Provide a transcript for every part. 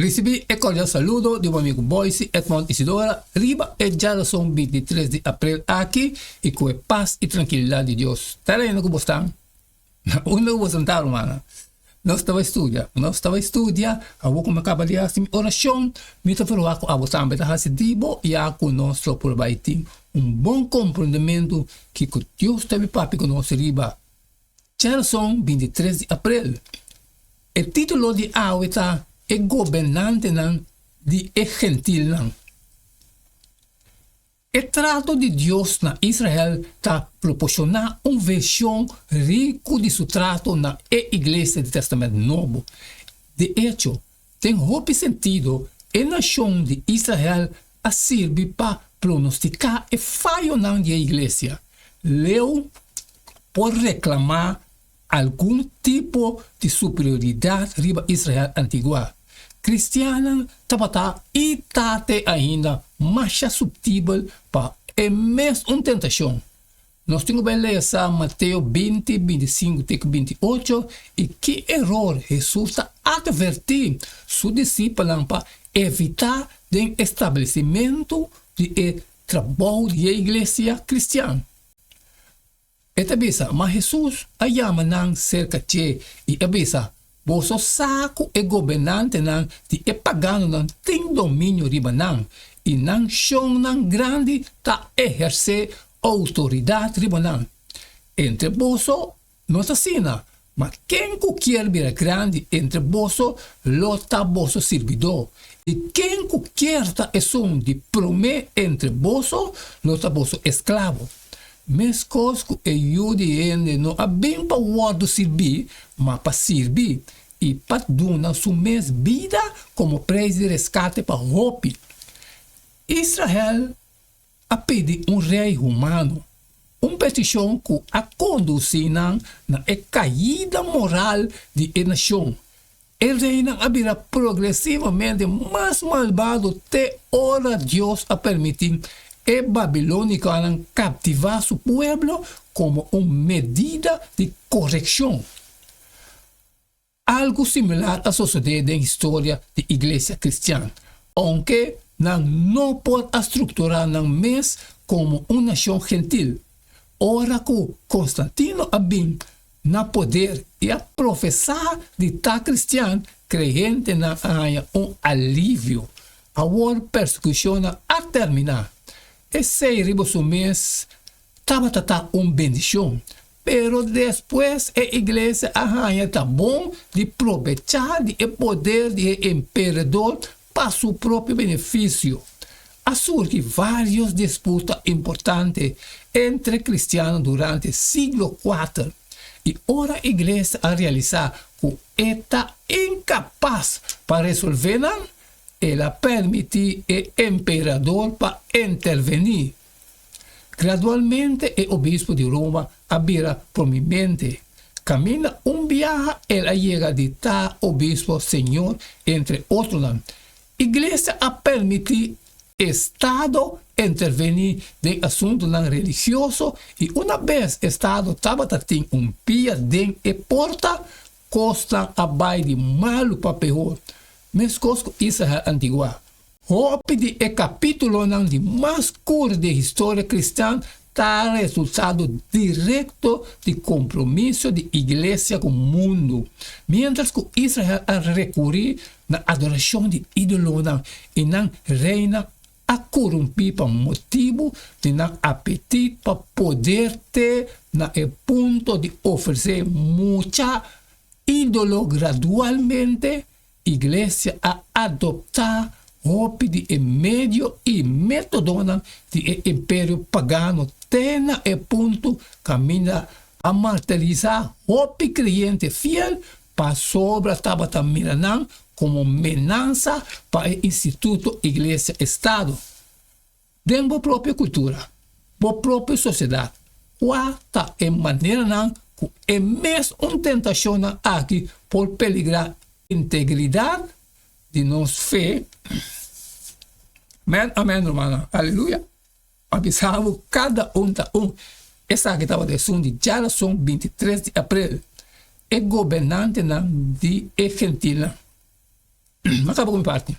Recebi e cordial saludo de um amigo Boise, Edmond Isidora, riba e geração 23 de abril aqui e com a paz e tranquilidade de Deus. Tá aí no que estão? Onde eu vou sentar, mano? Nós estava a estudar, eu vou começar a fazer assim, oração, me estou falando com a você, mas está assim, dibo, e a com nós, por baixo, bom compreendimento que Deus teve papi com nós, riba. Geração 23 de abril. O título de aula está é governante de gentil. O trato de Deus na Israel está proporcionando uma versão rica de seu trato na igreja do Testamento Novo. De hecho, tem muito sentido a nação de Israel a servir para pronosticar o falho na igreja. Leu por reclamar algum tipo de superioridade riba Israel antigua. Cristiana tabata e tate ainda mais subtil para a mesma tentação. Nós temos que ler Mateus 20, 25, 28 e que erro Jesus está advertir seus discípulos para evitar o estabelecimento de trabalho da igreja cristã. Esta bisa, mas Jesus ayama nang cerca de e abisa, boso saco e governante nang de pagano nang tem domínio riba nang e nang chão nang grande ta exercer autoridade riba nang. Entre boso, nota sina, mas quem quer vir grande entre boso, lota boso servidor. E quem quer ta é som de promê entre boso, lota boso escravo. Mas coisas que ajude não a bem para o outro servir, mas para servir e para dar sua mesma vida como preço de resgate para Hope. Israel a pedir rei humano, petição que a conduzir na caída moral de a nação. O rei abrirá progressivamente mais malvado até hora Deus a permitir e babilônico han captivar seu pueblo como uma medida de correção. Algo similar a suceder na história da igreja cristã, aunque não pode estruturar mais como uma nação gentil. Ora que Constantino abim na poder e a professar de estar cristão, crente na alívio. A persecução a terminar. Esse riboso mês estava bendição, pero depois a igreja arranha tá bom de aproveitar o poder do imperador para seu próprio benefício. Surge várias disputas importantes entre cristianos durante o século IV e ora a igreja a realizar que está incapaz para resolver ela permite o imperador para intervenir. Gradualmente, o obispo de Roma abrirá prominente. Camina viaje, ela chega de tal obispo senhor, entre outros. Igreja a permitir Estado intervenir em assunto religioso e uma vez Estado estava tendo pia de porta, costa abai de malo para pior. Mas coisas Israel antigua. Hope de capítulo de mais curto da história cristã está resultado direto de compromisso de igreja com o mundo. Mientras que Israel a recorrer na adoração de ídolo e não reina a corromper por motivo de não apetite para poder ter na ponto de oferecer muita ídolo gradualmente. Igreja a adoptar Hope de meio e método de império pagano tena e ponto caminha a martirizar Hope cliente fiel para sobre tabata miranã como menança para o Instituto Igreja Estado. Dentro da própria cultura, da própria sociedade, qual é a maneira que é mesmo uma tentação aqui por peligrar integridade de nossa fé. Amém, irmão. Aleluia. Avisamos cada essa que estava de de geração 23 de abril. É governante de gentil. acabo com minha parte.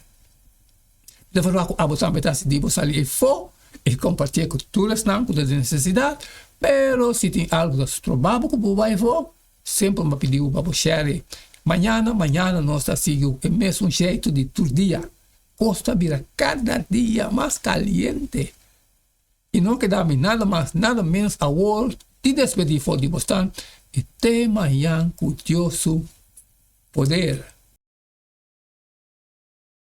Depois eu abo também se devo sair fora e compartilhar culturas não com as necessidades, pero se tem algo que provável que eu vai fora, sempre me pediu para share. Manhã nós está seguindo o mesmo jeito de todo dia. Costa vira cada dia mais caliente. E não queda-me nada mais, nada menos a hora de despedir fora de Boston e ter manhã com Deus poder.